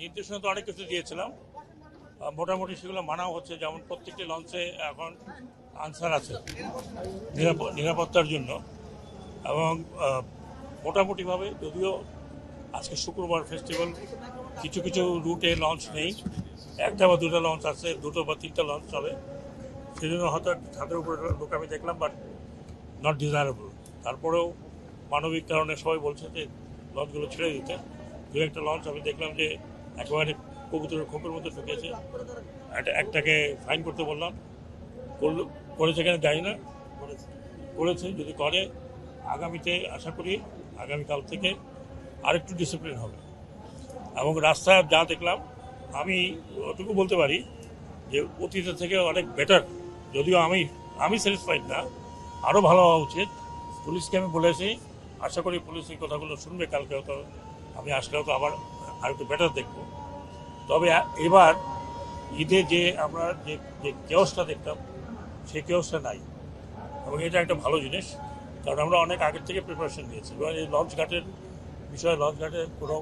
নির্দেশনা তো অনেক কিছু দিয়েছিলাম, মোটামুটি সেগুলো মানাও হচ্ছে। যেমন প্রত্যেকটি লঞ্চে এখন আনসার আছে নিরাপত্তার জন্য, এবং মোটামুটিভাবে, যদিও আজকে শুক্রবার ফেস্টিভ্যাল, কিছু কিছু রুটে লঞ্চ নেই, একটা বা দুটো লঞ্চ আছে, দুটো বা তিনটা লঞ্চ চলে, সেজন্য হয়তো ছাদের উপরে লোক আমি দেখলাম, বাট নট ডিজায়ারেবল। তারপরেও মানবিক কারণে সবাই বলছে যে লঞ্চগুলো ছেড়ে দিতে। দু একটা লঞ্চ আমি দেখলাম যে একেবারে কবুতরের খোপের মধ্যে ঢুকেছে, একটাকে ফাইন করতে বললাম, করেছে কেন জানি না, করেছে। যদি করে, আগামীতে আশা করি আগামীকাল থেকে আরেকটু ডিসিপ্লিন হবে। এবং রাস্তায় যা দেখলাম, আমি ওটুকু বলতে পারি যে অতীতের থেকে অনেক বেটার। যদিও আমি স্যাটিসফাইড না, আরও ভালো হওয়া উচিত। পুলিশকে আমি বলেছি, আশা করি পুলিশ এই কথাগুলো শুনবে। কালকে হয়তো আমি আসলেও তো আবার আরেকটু বেটার দেখব। তবে এবার ঈদে যে আমরা যে কেওসটা দেখতাম, সেই কেওসটা নাই, এবং এটা একটা ভালো জিনিস। কারণ আমরা অনেক আগের থেকে প্রিপারেশন নিয়েছি। এবং এই লঞ্চ ঘাটের বিষয়ে, লঞ্চ ঘাটে কোনো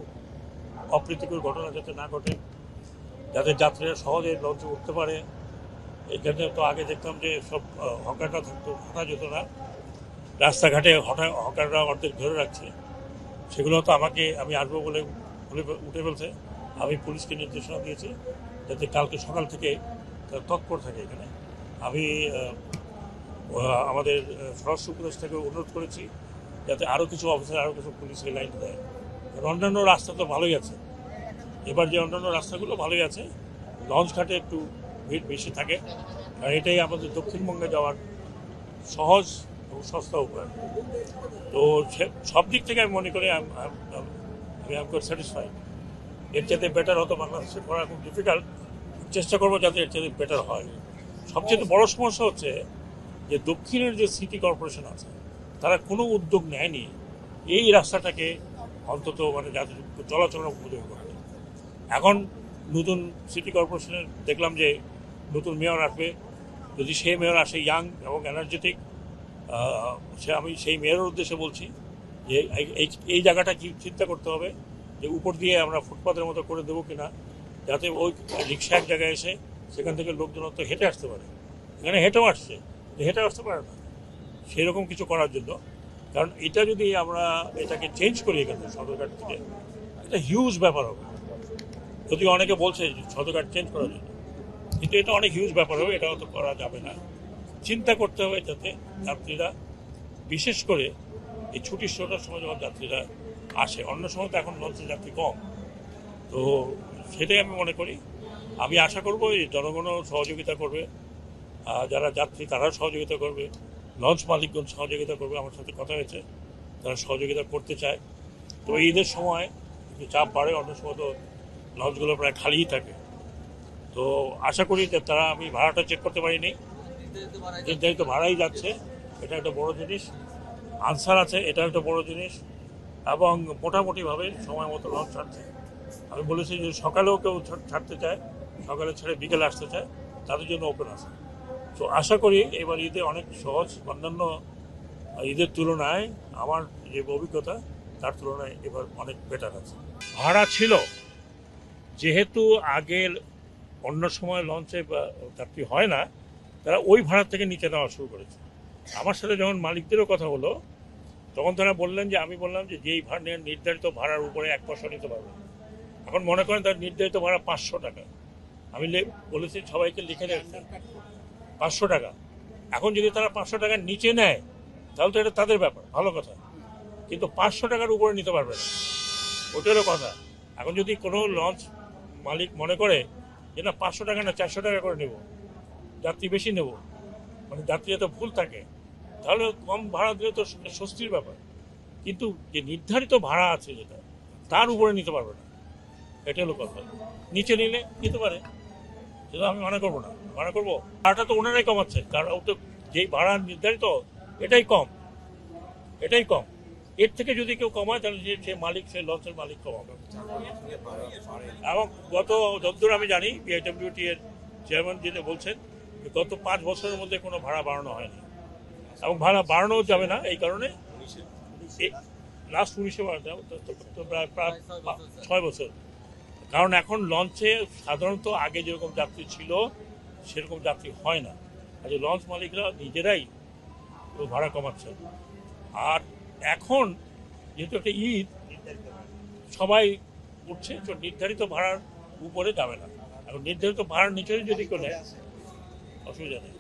অপ্রীতিকর ঘটনা যাতে না ঘটে, যাতে যাত্রীরা সহজে লঞ্চে উঠতে পারে। এখানে তো আগে দেখতাম যে সব হকাররা থাকতো, হাঁটা যেত না, রাস্তাঘাটে হকাররা অর্ধেক ধরে রাখছে। সেগুলো তো আমি আসবো বলে উঠে ফেলছে। আমি পুলিশকে নির্দেশনা দিয়েছি যাতে কালকে সকাল থেকে তৎপর থাকে এখানে। আমি আমাদের স্বরাষ্ট্র উপদেষ্টাকে অনুরোধ করেছি যাতে আরও কিছু অফিসার, আরও কিছু পুলিশকে লাইন দেয়। কারণ অন্যান্য রাস্তা তো ভালোই আছে, এবার যে অন্যান্য রাস্তাগুলো ভালোই আছে, লঞ্চ ঘাটে একটু ভিড় বেশি থাকে। আর এটাই আমাদের দক্ষিণবঙ্গে যাওয়ার সহজ এবং সস্তা উপায়। তো সব দিক থেকে আমি মনে করি আমি স্যাটিসফাইড। এর চাইতে বেটার হতো বাংলাদেশে করা খুব ডিফিকাল্ট, চেষ্টা করবো যাতে এর চাইতে বেটার হয়। সবচেয়ে বড় সমস্যা হচ্ছে যে দক্ষিণের যে সিটি কর্পোরেশন আছে, তারা কোনো উদ্যোগ নেয়নি এই রাস্তাটাকে অন্তত যাতে চলাচলের উপযোগী করে। এখন নতুন সিটি কর্পোরেশনের দেখলাম যে নতুন মেয়র আসবে। যদি সেই মেয়র আসে ইয়াং এবং এনার্জেটিক, আমি সেই মেয়রের উদ্দেশ্যে বলছি যে এই জায়গাটা কি চিন্তা করতে হবে যে উপর দিয়ে আমরা ফুটপাতের মতো করে দেবো কিনা, যাতে ওই রিক্সা এক জায়গায় এসে সেখান থেকে লোকজন তো হেঁটে আসতে পারে। এখানে হেঁটেও আসছে, হেঁটে আসতে পারে না, সেরকম কিছু করার জন্য। কারণ এটা যদি আমরা এটাকে চেঞ্জ করি এখানে সদরঘাট থেকে, এটা হিউজ ব্যাপার হবে। যদিও অনেকে বলছে সদরঘাট চেঞ্জ করার জন্য, কিন্তু এটা অনেক হিউজ ব্যাপার হবে, এটাও তো করা যাবে না। চিন্তা করতে হবে যাতে যাত্রীরা, বিশেষ করে এই ছুটির ষোটার সময় যখন যাত্রীরা আসে, অন্য সময় তো এখন লঞ্চের যাত্রী কম, তো সেটাই আমি মনে করি। আমি আশা করবো এই জনগণও সহযোগিতা করবে, যারা যাত্রী তারাও সহযোগিতা করবে, লঞ্চ মালিকগণ সহযোগিতা করবে। আমার সাথে কথা হয়েছে, তারা সহযোগিতা করতে চায়। তো ঈদের সময় একটু চাপ বাড়ে, অন্য সময় তো লঞ্চগুলো প্রায় খালিই থাকে। তো আশা করি যে তারা, আমি ভাড়াটা চেক করতে পারিনি, নির্ধারিত ভাড়াই যাচ্ছে, এটা একটা বড় জিনিস। আনসার আছে, এটা একটা বড় জিনিস। এবং মোটামুটিভাবে সময় মতো লঞ্চ ছাড়ছে। আমি বলেছি যে সকালেও কেউ ছাড়তে চায়, সকালে ছেড়ে বিকেলে আসতে চায়, তাদের জন্য ওপেন আছে। তো আশা করি এবার ঈদে অনেক সহজ, অন্যান্য ঈদের তুলনায় আমার যে অভিজ্ঞতা তার তুলনায় এবার অনেক বেটার আছে। ভাড়া ছিল, যেহেতু আগের অন্য সময় লঞ্চে যাত্রী হয় না, তারা ওই ভাড়া থেকে নিচে নেওয়া শুরু করেছে। আমার সাথে যখন মালিকদেরও কথা হলো, তখন তারা বললেন যে, আমি বললাম যে যেই ভাড়া নির্ধারিত ভাড়ার উপরে 1 পয়সা নিতে পারবে। এখন মনে করেন তার নির্ধারিত ভাড়া 500 টাকা, আমি বলেছি সবাইকে লিখে রাখতে 500 টাকা। এখন যদি তারা 500 টাকার নিচে নেয়, তাহলে তো এটা তাদের ব্যাপার, ভালো কথা, কিন্তু 500 টাকার উপরে নিতে পারবে না, ওটারও কথা। এখন যদি কোনো লঞ্চ মালিক মনে করে যে না 500 টাকা না 400 টাকা করে নেব, যাত্রী বেশি নেব, যাত্রী এত ভুল থাকে, তাহলে কম ভাড়া দিলে তো স্বস্তির ব্যাপার। কিন্তু যে নির্ধারিত ভাড়া আছে যেটা, তার উপরে নিতে পারবে না, এটা হলো কথা। নিচে নিলে নিতে পারে, সেটা আমি মনে করবো না, মনে করবো ভাড়াটা তো ওনারাই কমাচ্ছে, কারণ ও তো যেই ভাড়া নির্ধারিত এটাই কম, এটাই কম। এর থেকে যদি কেউ কমায় তাহলে সে মালিক, সে লঞ্চের মালিক কমাবে। এবং গত যতদূর আমি জানি, বিআইডব্লিউটি এর চেয়ারম্যান যেটা বলছেন, গত 5 বছরের মধ্যে কোনো ভাড়া বাড়ানো হয়নি, এবং ভাড়া বাড়ানো যাবে না। এই কারণে লাস্ট 19 প্রায় 6 বছর, কারণ এখন লঞ্চে সাধারণত আগে যেরকম যাত্রী ছিল সেরকম যাত্রী হয় না, আজ লঞ্চ মালিকরা নিজেরাই তো ভাড়া কমাচ্ছে। আর এখন যেহেতু একটা ঈদ, সবাই উঠছে, তো নির্ধারিত ভাড়ার উপরে যাবে না। এখন নির্ধারিত ভাড়ার নিচে যদি কেউ নেয় অসুবিধা নেই।